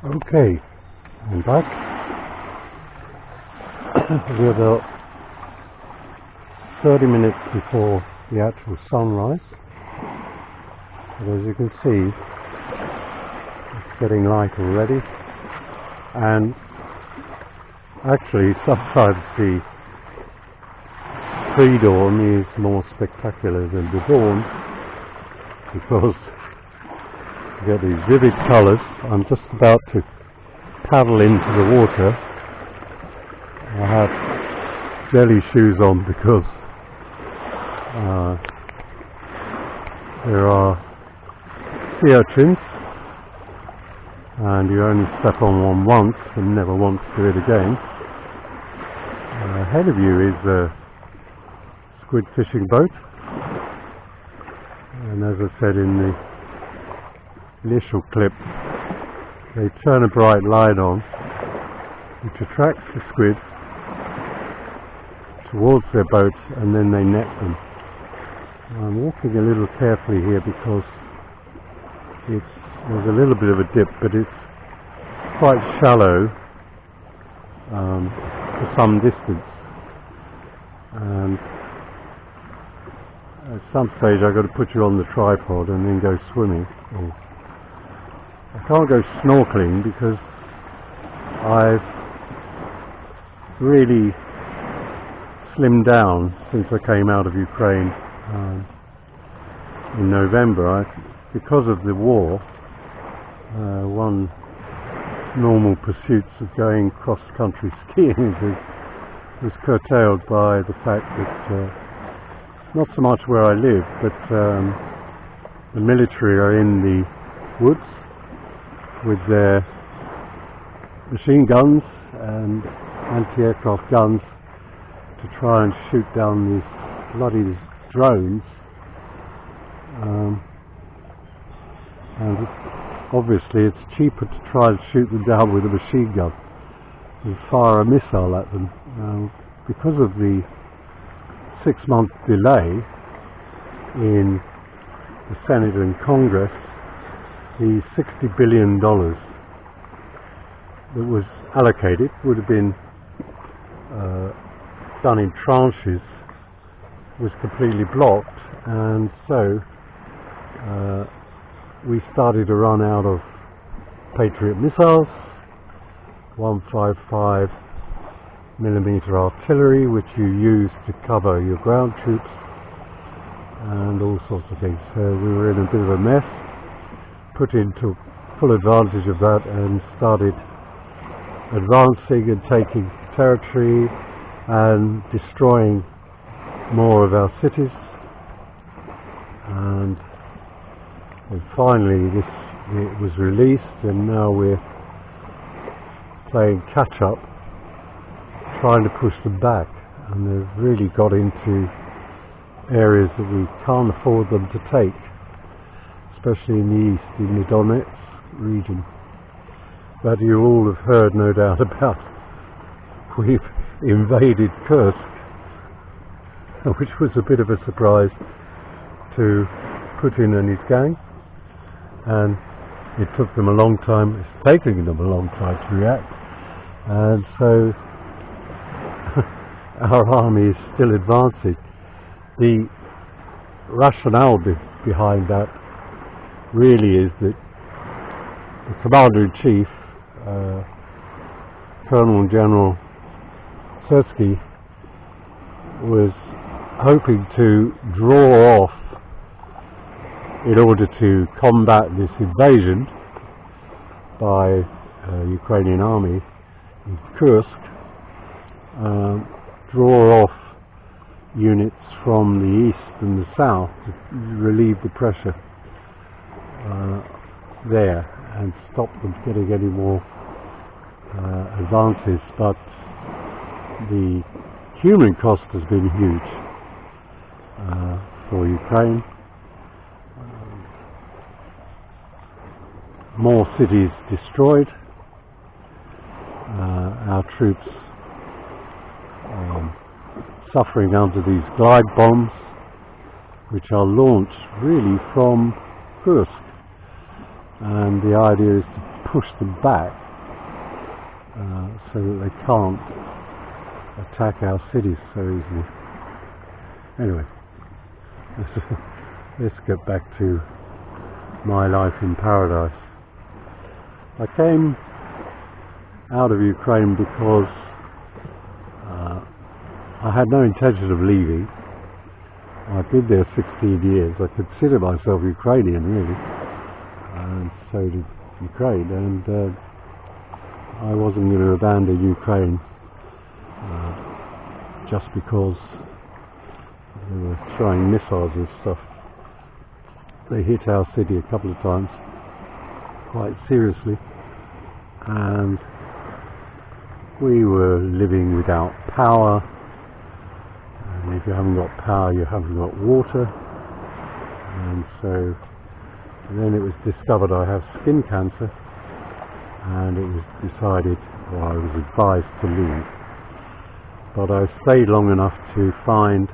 Okay, I'm back. We're about 30 minutes before the actual sunrise. But as you can see, it's getting light already. And actually, sometimes the pre-dawn is more spectacular than the dawn, because you get these vivid colours. I'm just about to paddle into the water. I have jelly shoes on because there are sea urchins, and you only step on one once and never want to do it again. Ahead of you is a squid fishing boat, and as I said in the initial clip, they turn a bright light on which attracts the squid towards their boat, and then they net them. I'm walking a little carefully here because there's a little bit of a dip, but it's quite shallow for some distance, and at some stage I've got to put you on the tripod and then go swimming. I can't go snorkeling because I've really slimmed down since I came out of Ukraine in November. Because of the war, one normal pursuits of going cross-country skiing was curtailed by the fact that not so much where I live, but the military are in the woods with their machine guns and anti-aircraft guns to try and shoot down these bloody drones, and obviously it's cheaper to try and shoot them down with a machine gun than fire a missile at them. Because of the 6-month delay in the Senate and Congress, the $60 billion that was allocated would have been done in tranches, was completely blocked, and so we started to run out of Patriot missiles, 155 millimeter artillery, which you use to cover your ground troops, and all sorts of things. So we were in a bit of a mess, put into full advantage of that and started advancing and taking territory and destroying more of our cities, and finally it was released, and now we're playing catch up, trying to push them back, and they've really got into areas that we can't afford them to take, especially in the east, in the Donetsk region that you all have heard, no doubt, about. We've invaded Kursk, which was a bit of a surprise to Putin and his gang, and it took them a long time, it's taking them a long time to react, and so our army is still advancing. The rationale behind that really is that the Commander-in-Chief, Colonel General Syrskyi, was hoping to draw off, in order to combat this invasion by Ukrainian army in Kursk, draw off units from the east and the south to relieve the pressure there and stop them getting any more advances. But the human cost has been huge for Ukraine. More cities destroyed, our troops suffering under these glide bombs, which are launched really from Kursk, and the idea is to push them back so that they can't attack our cities so easily. Anyway, let's get back to my life in paradise. I came out of Ukraine because I had no intention of leaving. I've been there 16 years. I consider myself Ukrainian, really, and so did Ukraine, and I wasn't going to abandon Ukraine just because they were throwing missiles and stuff. They hit our city a couple of times, quite seriously, and we were living without power, and if you haven't got power you haven't got water, and so then it was discovered I have skin cancer, and it was decided, or I was advised to leave. But I stayed long enough to find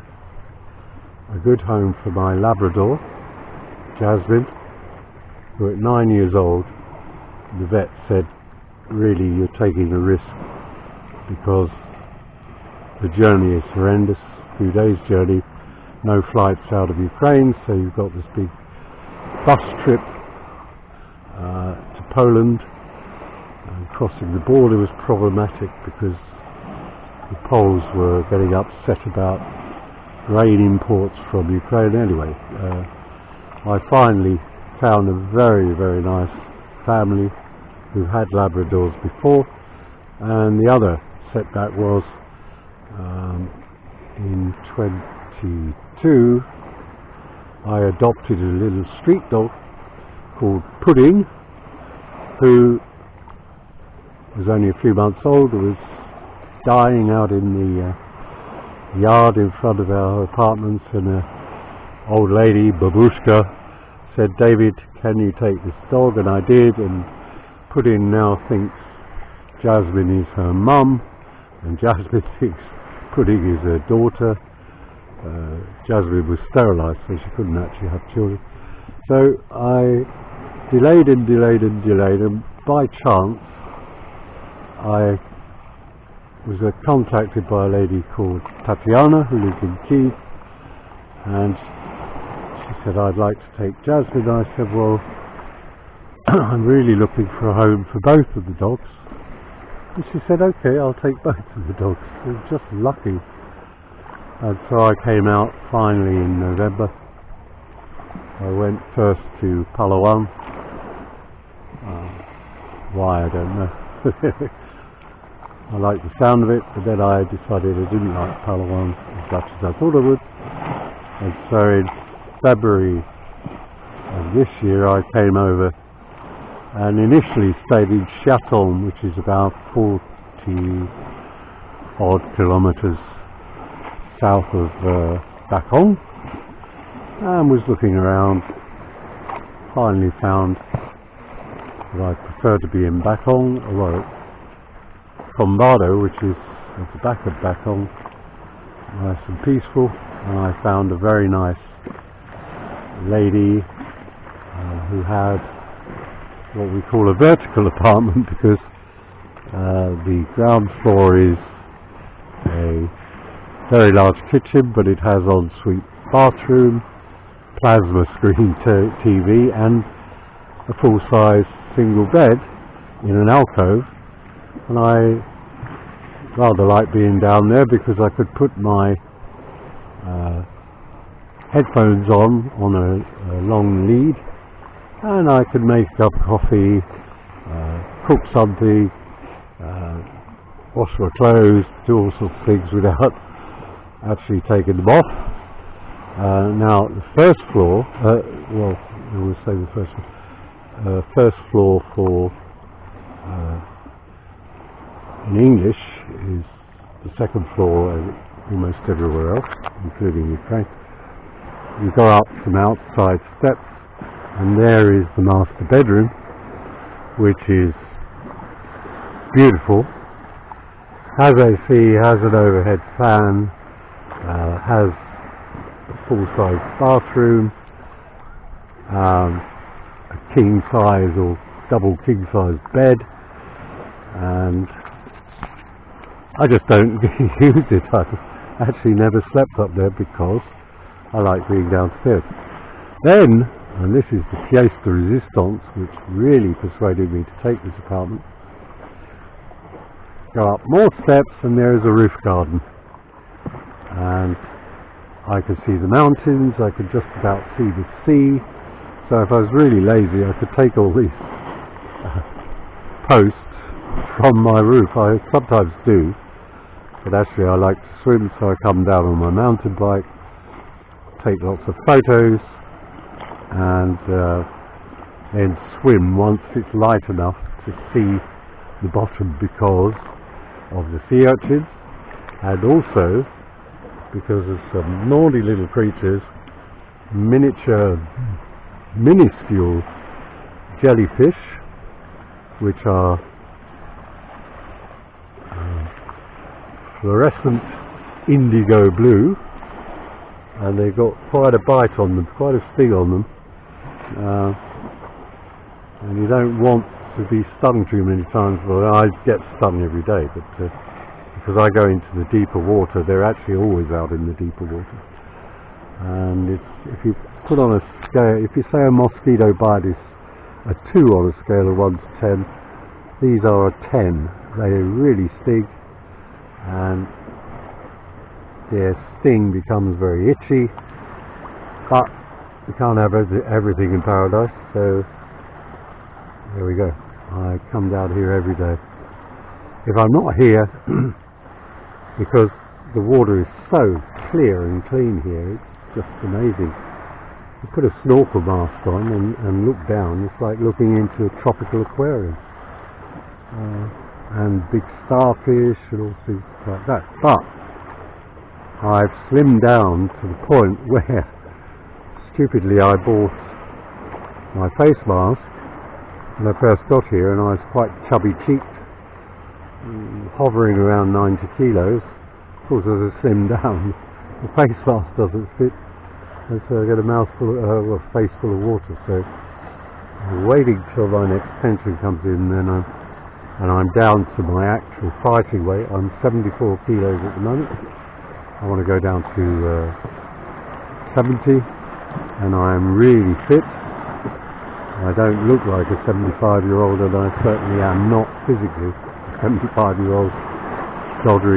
a good home for my Labrador, Jasmine, who at 9 years old, the vet said, really you're taking a risk because the journey is horrendous, 2 days journey, no flights out of Ukraine, so you've got this big bus trip to Poland, and crossing the border was problematic because the Poles were getting upset about grain imports from Ukraine. Anyway, I finally found a very, very nice family who had Labradors before, and the other setback was in 22 I adopted a little street dog called Pudding, who was only a few months old, who was dying out in the yard in front of our apartments, and an old lady, Babushka, said, David, can you take this dog? And I did, and Pudding now thinks Jasmine is her mum, and Jasmine thinks Pudding is her daughter. Jasmine was sterilised, so she couldn't actually have children. So I delayed and delayed and delayed, and by chance I was contacted by a lady called Tatiana, who lives in Kyiv, and she said, I'd like to take Jasmine. I said, well, I'm really looking for a home for both of the dogs. And she said, okay, I'll take both of the dogs. It was just lucky. And so I came out finally in November. I went first to Palawan. Why, I don't know. I liked the sound of it, but then I decided I didn't like Palawan as much as I thought I would. And so in February of this year I came over and initially stayed in Chiatom, which is about 40 odd kilometres south of Bakong, and was looking around. Finally found that I prefer to be in Bakong, well, Kombado, which is at the back of Bakong, nice and peaceful, and I found a very nice lady who had what we call a vertical apartment, because the ground floor is a very large kitchen, but it has ensuite bathroom, plasma screen TV, and a full-size single bed in an alcove. And I rather like being down there because I could put my headphones on a long lead, and I could make a cup of coffee, cook something, wash my clothes, do all sorts of things without actually taking them off. Now the first floor, well, I will say the first floor for in English is the second floor almost everywhere else, including Ukraine. You go up some outside steps, and there is the master bedroom, which is beautiful, has AC, has an overhead fan, has a full-size bathroom, a king size or double king size bed, and I just don't use it. I've actually never slept up there because I like being downstairs. Then, and this is the pièce de résistance which really persuaded me to take this apartment, go up more steps and there is a roof garden, and I could see the mountains, I could just about see the sea. So if I was really lazy, I could take all these posts from my roof. I sometimes do, but actually I like to swim, so I come down on my mountain bike, take lots of photos, and then swim once it's light enough to see the bottom because of the sea urchins, and also because of some naughty little creatures, minuscule jellyfish, which are fluorescent indigo blue, and they've got quite a bite on them, quite a sting on them, and you don't want to be stung too many times. Well, I get stung every day, but because I go into the deeper water, they're actually always out in the deeper water. And if you put on a scale, if you say a mosquito bite is a 2 on a scale of 1 to 10, these are a 10. They really sting, and their sting becomes very itchy, but you can't have everything in paradise, so there we go. I come down here every day. If I'm not here, because the water is so clear and clean here, it's just amazing. You put a snorkel mask on and look down, it's like looking into a tropical aquarium, and big starfish and all things like that. But I've slimmed down to the point where stupidly I bought my face mask when I first got here, and I was quite chubby cheeked, hovering around 90 kilos. Of course, as I slimmed down, the face mask doesn't fit, and so I get a face full of water. So I'm waiting till my next pension comes in, and I'm down to my actual fighting weight. I'm 74 kilos at the moment. I want to go down to 70, and I am really fit. I don't look like a 75-year-old, and I certainly am not physically a 75-year-old doddery